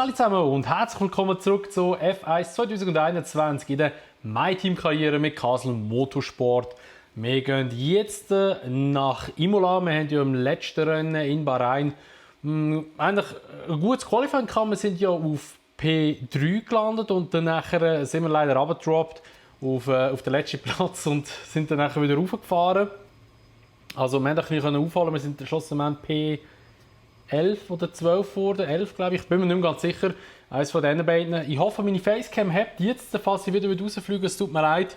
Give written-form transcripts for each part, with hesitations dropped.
Salut zusammen und herzlich willkommen zurück zu F1 2021 in der MyTeam-Karriere mit Castle Motorsport. Wir gehen jetzt nach Imola. Wir haben ja im letzten Rennen in Bahrain eigentlich ein gutes Qualifying gehabt. Wir sind ja auf P3 gelandet und dann nachher sind wir leider runtergedroppt auf den letzten Platz und sind dann nachher wieder raufgefahren. Also wir haben ein bisschen aufholen. Wir sind schlussendlich P11 oder 12 geworden, 11 glaube ich, bin mir nicht mehr ganz sicher, eines von diesen beiden. Ich hoffe, meine Facecam hat jetzt, falls ich wieder rausfliege, es tut mir leid.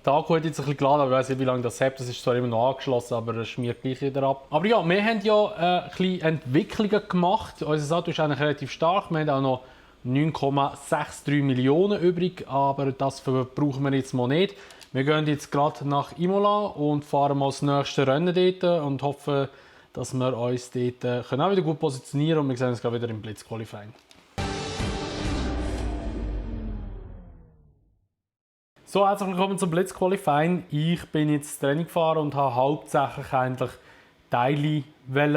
Der Akku hat jetzt ein bisschen geladen, aber ich weiß nicht, wie lange das hat, das ist zwar immer noch angeschlossen, aber es schmiert gleich wieder ab. Aber ja, wir haben ja ein bisschen Entwicklungen gemacht, unser Auto ist eigentlich relativ stark, wir haben auch noch 9,63 Millionen übrig, aber das brauchen wir jetzt mal nicht. Wir gehen jetzt gerade nach Imola und fahren mal das nächste Rennen dort und hoffen, dass wir uns dort auch wieder gut positionieren können und wir sehen uns gerade wieder im Blitzqualifying. So, herzlich willkommen zum Blitzqualifying. Ich bin jetzt Training gefahren und habe hauptsächlich eigentlich Teile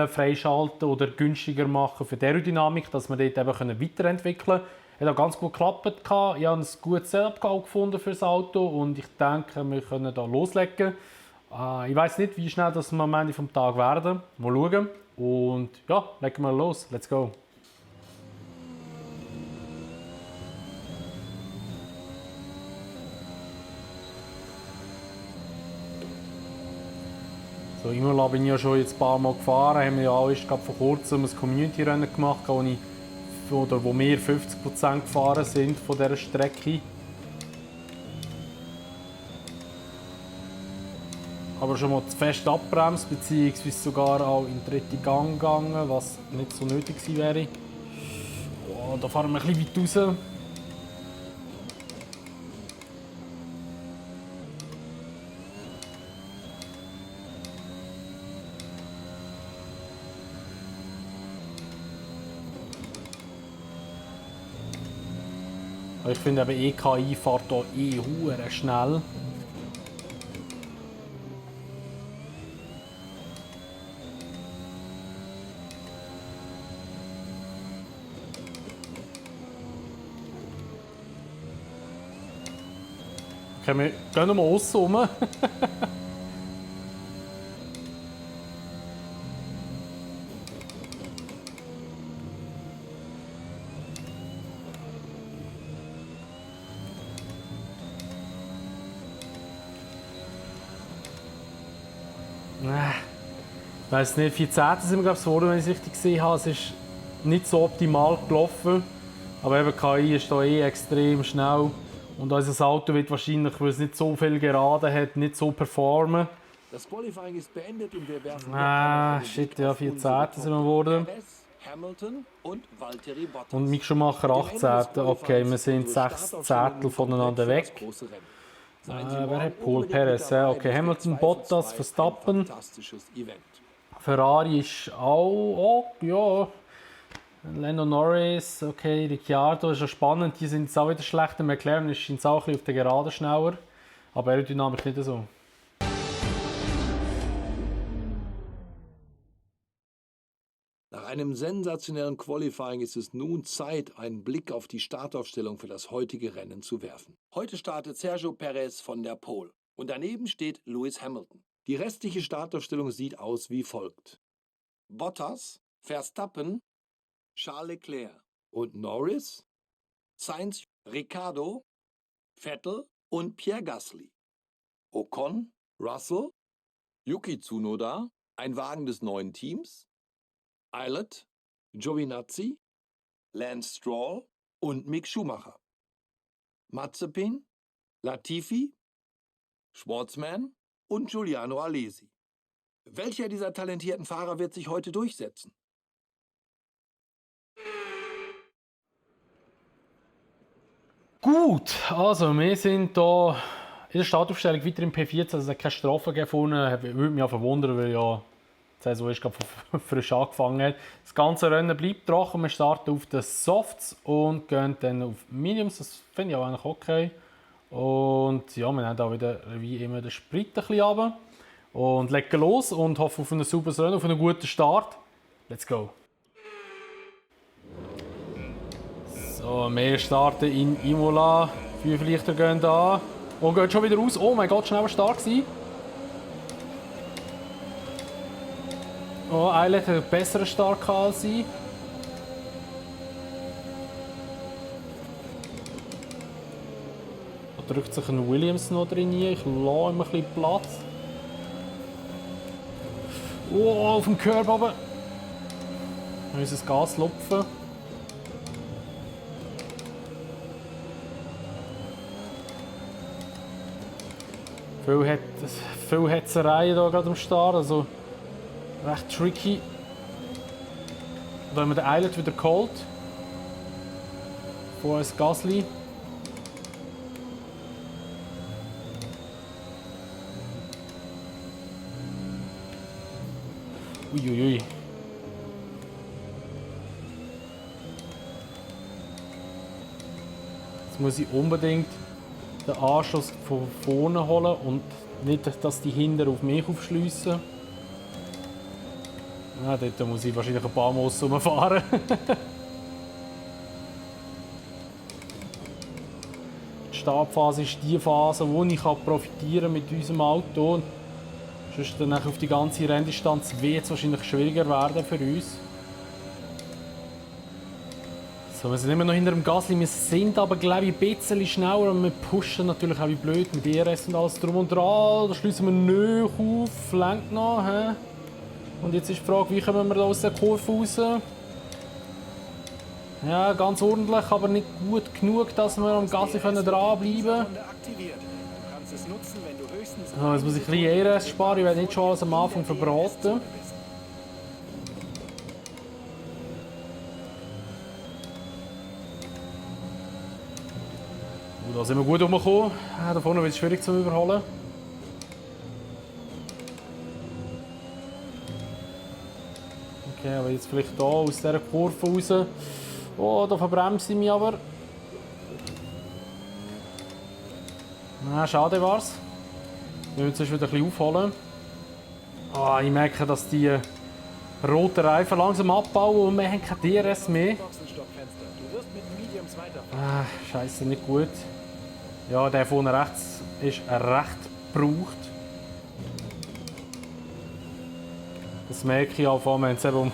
freischalten oder günstiger machen für die Aerodynamik, dass wir dort eben weiterentwickeln können. Es hat auch ganz gut geklappt. Ich habe ein gutes Setup gefunden für das Auto und ich denke, wir können hier loslegen. Ich weiß nicht, wie schnell das wir am Ende des Tages werden. Mal schauen. Und ja, legen wir los. Let's go. So, Imola bin ich ja schon jetzt ein paar Mal gefahren. Haben wir ja auch erst vor kurzem ein Community-Rennen gemacht, wo wir 50% gefahren sind von dieser Strecke. Aber schon mal zu fest abbremst, beziehungsweise sogar auch in den dritten Gang gegangen, was nicht so nötig gewesen wäre. Oh, da fahren wir ein bisschen weit raus. Ich finde eben EKI fährt hier hure schnell. Okay, wir gehen mal aussen rum. Ich weiss nicht, 14. sind wir glaube ich geworden, wenn ich es richtig gesehen habe. Es ist nicht so optimal gelaufen, aber eben KI ist hier extrem schnell. Und unser Auto wird wahrscheinlich, weil es nicht so viel Geraden hat, nicht so performen. Das Qualifying ist beendet und wir werfen shit, ja, 14. sind wir geworden. Hamilton und Valtteri Bottas. Und Mick Schumacher 18. Okay, wir sind 6 Zehntel voneinander weg. Wer hat Pole? Perez, okay, Hamilton, Bottas, Verstappen. Ferrari ist auch, ja. Lando Norris, okay, Ricciardo ist ja spannend, die sind jetzt auch wieder schlechter. McLaren ist auch ein bisschen auf der Gerade schneller, aber Aerodynamik nicht so. Nach einem sensationellen Qualifying ist es nun Zeit, einen Blick auf die Startaufstellung für das heutige Rennen zu werfen. Heute startet Sergio Perez von der Pole und daneben steht Lewis Hamilton. Die restliche Startaufstellung sieht aus wie folgt: Bottas, Verstappen, Charles Leclerc und Norris, Sainz, Ricciardo, Vettel und Pierre Gasly. Ocon, Russell, Yuki Tsunoda, ein Wagen des neuen Teams, Eilert, Giovinazzi, Lance Stroll und Mick Schumacher. Mazepin, Latifi, Schwartzman und Giuliano Alesi. Welcher dieser talentierten Fahrer wird sich heute durchsetzen? Gut, also wir sind hier in der Startaufstellung weiter im P14, also es hat keine Strafe gefunden. Würde mich auch verwundern, weil ja die Saison ist gerade frisch angefangen hat. Das ganze Rennen bleibt trocken. Wir starten auf den Softs und gehen dann auf Mediums. Das finde ich auch eigentlich okay. Und ja, wir haben auch wieder wie immer den Sprit ein bisschen runter. Und legen los und hoffen auf ein super Rennen, auf einen guten Start. Let's go! So, wir starten in Imola. 5 Lichter gehen da. Und geht schon wieder raus. Oh mein Gott, schnell stark gewesen. Oh, Eilert hat einen besseren Start als ich. Da drückt sich ein Williams noch drin. Ich lasse ihm ein bisschen Platz. Oh, auf dem Curb oben. Wir müssen das Gas lupfen. Viel Hetzereien hier gerade am Start, also recht tricky. Da haben wir den Eilert wieder geholt. Vor uns Gasly. Uiuiui. Jetzt muss ich unbedingt den Anschluss von vorne holen und nicht, dass die hinten auf mich aufschliessen. Ja, dort muss ich wahrscheinlich ein paar Mal rumfahren. Die Startphase ist die Phase, wo ich profitieren mit unserem Auto. Sonst dann auf die ganze Renndistanz wird es wahrscheinlich schwieriger werden für uns. So, wir sind immer noch hinter dem Gasly, wir sind aber glaube ich ein bisschen schneller und wir pushen natürlich auch wie blöd mit DRS und alles drum und dran. Da schließen wir nicht auf, lenkt noch. He? Und jetzt ist die Frage, wie kommen wir da aus der Kurve raus? Ja, ganz ordentlich, aber nicht gut genug, dass wir am Gasly dranbleiben können. So, jetzt muss ich ein bisschen ERS sparen, ich werde nicht schon alles am Anfang verbraten. Da sind wir gut rumgekommen. Da vorne wird es schwierig zu überholen. Okay, aber jetzt vielleicht hier aus dieser Kurve raus. Oh, da verbremse ich mich aber. Schade war's. Wir müssen jetzt wieder ein bisschen aufholen. Oh, ich merke, dass die roten Reifen langsam abbauen und wir haben kein DRS mehr. Scheiße, nicht gut. Ja, der vorne rechts ist recht gebraucht. Das merke ich auch, wenn es eben um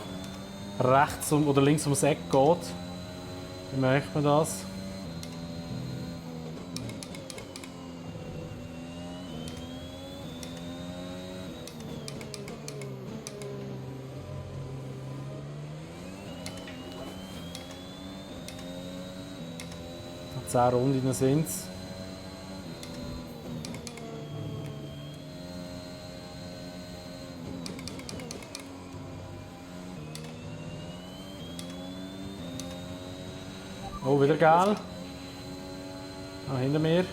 rechts oder links ums Eck geht. Wie merkt man das? Noch 10 Runden sind es. Oh, wieder geil. Ah, hinter mir.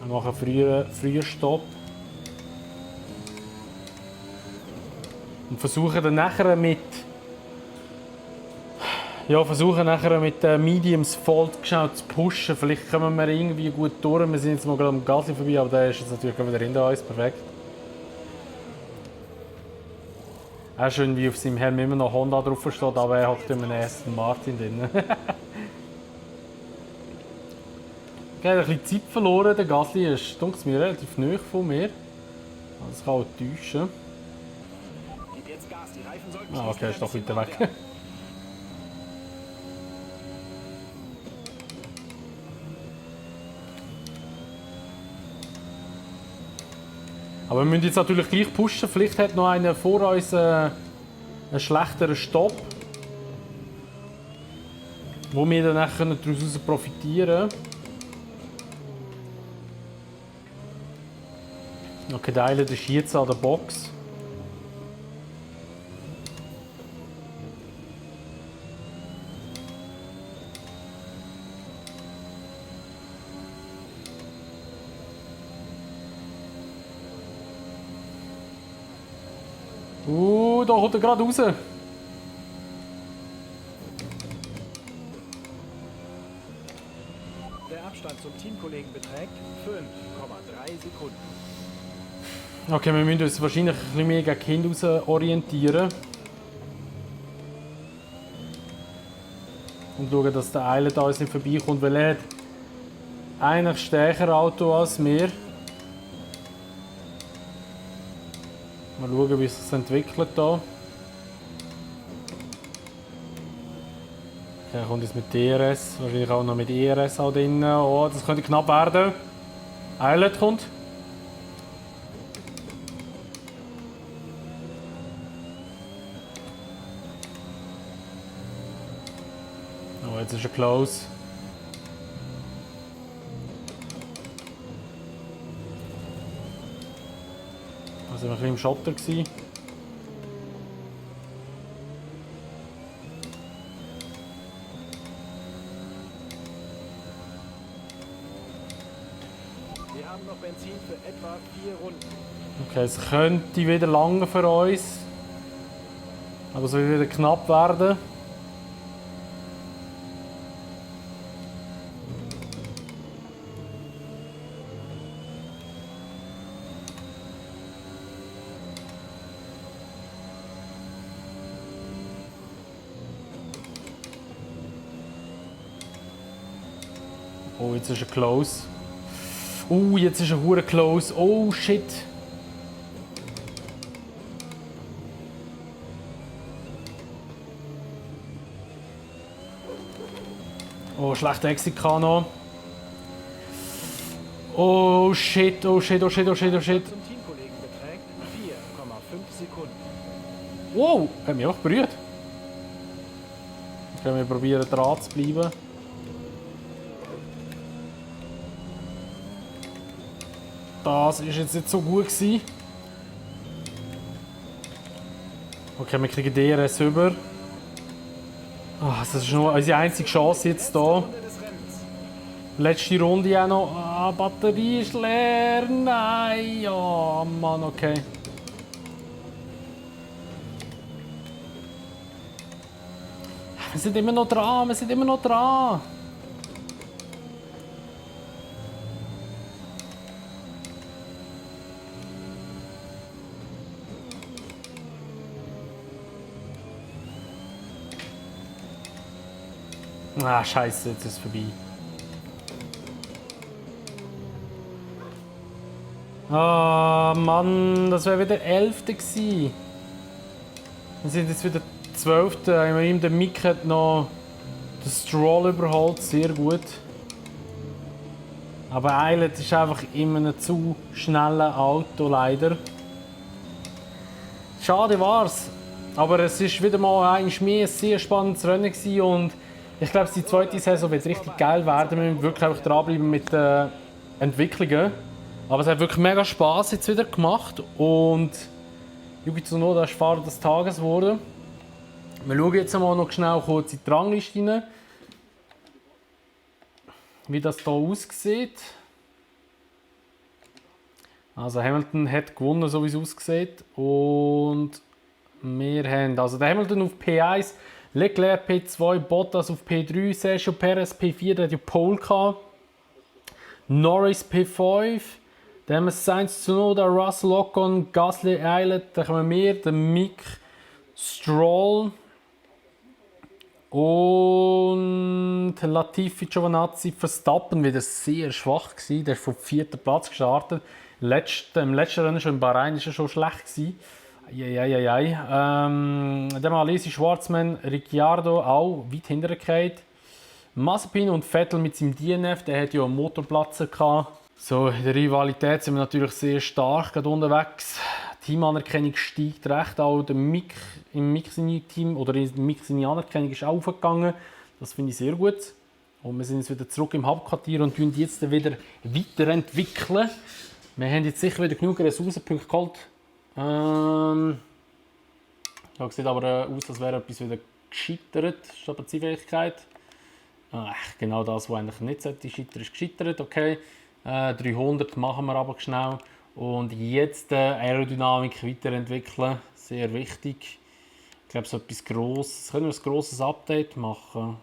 Wir machen früher Stopp. Und versuchen dann nachher mit Mediums voll zu pushen. Vielleicht kommen wir irgendwie gut durch. Wir sind jetzt mal gerade am Gasly vorbei, aber der ist jetzt natürlich wieder hinter uns. Perfekt. Auch schön, wie auf seinem Helm immer noch Honda drauf steht, aber er hat immer einen Aston Martin drin. Ich habe ein bisschen Zeit verloren. Der Gasly ist, denke mir, relativ nahe von mir. Das kann auch täuschen. Ah, okay, ist doch weiter weg. Aber wir müssen jetzt natürlich gleich pushen. Vielleicht hat noch einer vor uns einen schlechteren Stopp, wo wir dann daraus profitieren können. Okay, der Eilert ist jetzt an der Box. Da kommt er gerade raus. Der Abstand zum Teamkollegen beträgt 5,3 Sekunden. Okay, wir müssen uns wahrscheinlich ein bisschen mehr gegen die Kinder raus orientieren. Und schauen, dass der Eilert uns nicht vorbeikommt, weil er hat eigentlich stärker Auto als wir. Mal schauen, wie es sich entwickelt hier. Okay, er kommt jetzt mit DRS, wahrscheinlich auch noch mit ERS auch drin. Oh, das könnte knapp werden. Eilert kommt. Oh, jetzt ist er close. Also wir waren ein bisschen im Schotter. Wir haben noch Benzin für etwa 4 Runden. Okay, es könnte wieder lange für uns. Aber es wird wieder knapp werden. Oh, jetzt ist er close. Jetzt ist er hure close. Oh shit. Oh, schlechter Exit noch. Oh shit, oh shit, oh shit, oh shit, oh shit. Zum Teamkollegen beträgt 4,5 Sekunden. Wow, hat mich auch berührt. Jetzt können wir probieren, dran zu bleiben. Das war jetzt nicht so gut gewesen. Okay, wir kriegen DRS über. Das ist nur unsere einzige Chance jetzt hier. Runde des Rennens. Letzte Runde auch noch. Batterie ist leer. Nein. Ja, Mann, okay. Wir sind immer noch dran. Wir sind immer noch dran. Scheiße, jetzt ist es vorbei. Mann, das wäre wieder 11. gewesen. Wir sind jetzt wieder 12. Immerhin der Mick hat noch den Stroll überholt, sehr gut. Aber Eilert ist einfach in einem zu schnellen Auto leider. Schade war's. Aber es ist wieder mal eigentlich mehr ein sehr spannendes Rennen gewesen und ich glaube, die zweite Saison wird richtig geil werden. Wir müssen wirklich einfach dranbleiben mit den Entwicklungen. Aber es hat wirklich mega Spass jetzt wieder gemacht. Und Yuki Tsunoda ist Fahrer des Tages geworden. Wir schauen jetzt mal noch schnell kurz in die Rangliste rein, wie das hier aussieht. Also Hamilton hat gewonnen, so wie es aussieht. Und wir haben also der Hamilton auf P1. Leclerc P2, Bottas auf P3, Sergio Perez P4, der hat ja Pole gehabt. Norris P5, dann haben wir Sainz, Tsunoda, Russell, Ocon, Gasly, Eilert, dann haben wir der Mick, Stroll und Latifi, Giovinazzi, Verstappen wieder sehr schwach gewesen. Der ist vom 4. Platz gestartet. Im letzten Rennen schon in Bahrain war er schon schlecht gewesen. Dann Alesi, Schwarzmann, Ricciardo auch weit hintergefallen. Mazepin und Vettel mit seinem DNF, der hat ja einen Motorplatz gehabt. So, in der Rivalität sind wir natürlich sehr stark unterwegs. Die Teamanerkennung steigt recht, auch der Mick im Team oder im Mick seine Anerkennung ist aufgegangen. Das finde ich sehr gut. Und wir sind jetzt wieder zurück im Hauptquartier und entwickeln jetzt wieder weiterentwickeln. Wir haben jetzt sicher wieder genug Ressourcenpunkte geholt. Ja, sieht aber aus, als wäre etwas wieder gescheitert. Stabilitätsfähigkeit. Genau das, was eigentlich nicht scheitern, ist gescheitert. Okay. 300 machen wir aber schnell. Und jetzt Aerodynamik weiterentwickeln. Sehr wichtig. Ich glaube, so etwas Grosses. Können wir ein grosses Update machen?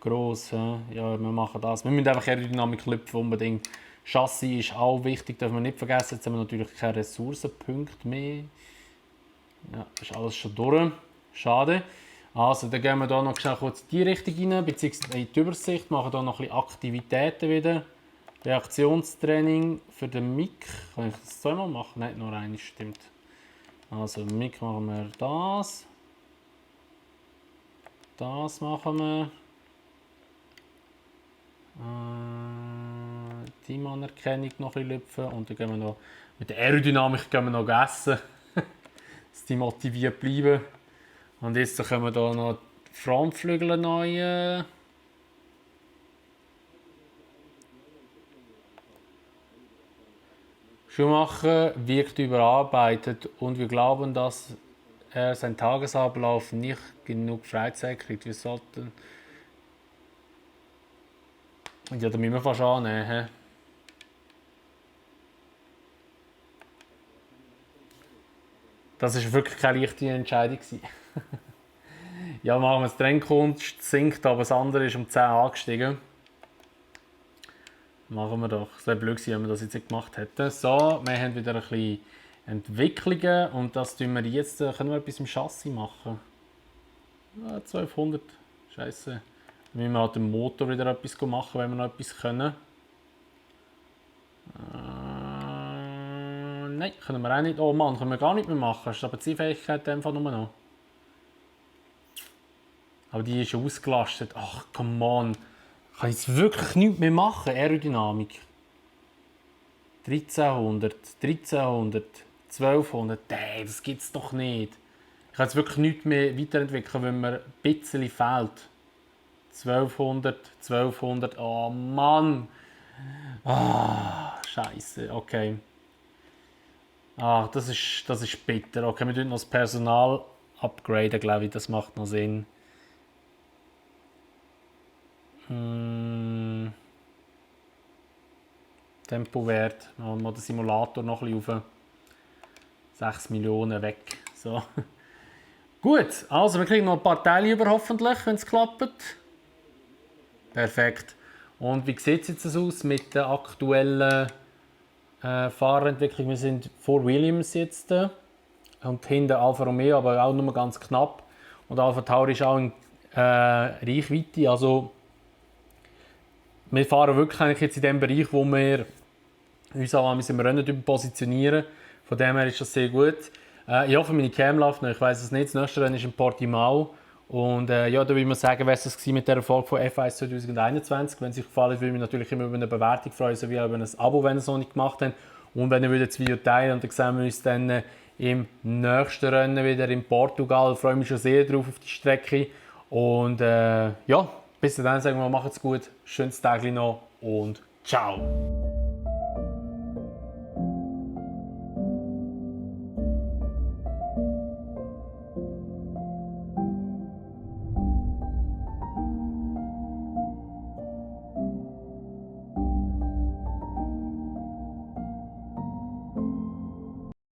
gross. Ja, wir machen das. Wir müssen einfach Aerodynamik lüpfen unbedingt. Chassis ist auch wichtig, dürfen wir nicht vergessen. Jetzt haben wir natürlich keine Ressourcenpunkte mehr. Ja, das ist alles schon durch. Schade. Also, dann gehen wir hier noch schnell kurz in die Richtung rein, beziehungsweise in die Übersicht, machen hier noch ein bisschen Aktivitäten wieder. Reaktionstraining für den Mick. Kann ich das zweimal machen? Nein, nur eines, stimmt. Also, Mick machen wir das. Das machen wir. Teamanerkennung noch ein bisschen lüpfen. Und dann gehen wir noch mit der Aerodynamik gehen wir noch essen. Dass die motiviert bleiben. Und jetzt können wir hier noch die Frontflügel neu. Schumacher wirkt überarbeitet und wir glauben, dass er seinen Tagesablauf nicht genug Freizeit kriegt. Wir sollten. Ja, da müssen wir fast annehmen. He? Das war wirklich keine leichte Entscheidung. Ja, machen wir es. Die Rennkunst sinkt, aber das andere ist um 10 angestiegen. Machen wir doch. Es wäre blöd gewesen, wenn wir das jetzt nicht gemacht hätten. So, wir haben wieder ein bisschen Entwicklungen und das tun wir jetzt. Können wir etwas im Chassis machen? Ja, 1200. Scheiße. Dann müssen wir halt dem Motor wieder etwas machen, wenn wir noch etwas können. Nein, können wir auch nicht. Oh Mann, können wir gar nicht mehr machen. Das ist aber die Fähigkeit einfach nur noch. Aber die ist ausgelastet. Ach, come on. Kann ich jetzt wirklich nichts mehr machen? Aerodynamik. 1300, 1200. Nein, das gibt es doch nicht. Ich kann jetzt wirklich nichts mehr weiterentwickeln, wenn mir ein bisschen fehlt. 1200. Oh Mann. Ah, Scheiße. Okay. Ah, das ist bitter. Okay, wir tun noch das Personal upgraden, glaube ich. Das macht noch Sinn. Tempowert. Machen wir den Simulator noch ein bisschen auf. 6 Millionen weg. So. Gut, also wir kriegen noch ein paar Teile über, hoffentlich, wenn es klappt. Perfekt. Und wie sieht es jetzt aus mit der aktuellen Fahrerentwicklung? Wir sind vor Williams jetzt und hinter Alfa Romeo, aber auch nur ganz knapp. Und Alpha Tauri ist auch in Reichweite. Also wir fahren wirklich eigentlich jetzt in dem Bereich, wo wir uns auch im Rennen positionieren. Von dem her ist das sehr gut. Ich hoffe, meine Cam läuft noch. Ich weiss es nicht. Das nächste Rennen ist in Portimao. Und ja, da würde ich sagen, wäre es mit der Erfolg von F1 2021. Wenn es euch gefallen hat, würde ich mich natürlich immer über eine Bewertung freuen, sowie auch über ein Abo, wenn ihr es noch nicht gemacht habt. Und wenn ihr das Video teilen und dann sehen wir uns dann im nächsten Rennen wieder in Portugal. Ich freue mich schon sehr drauf auf die Strecke. Und ja, bis dann sagen wir, macht's gut, schönes Tag noch und ciao!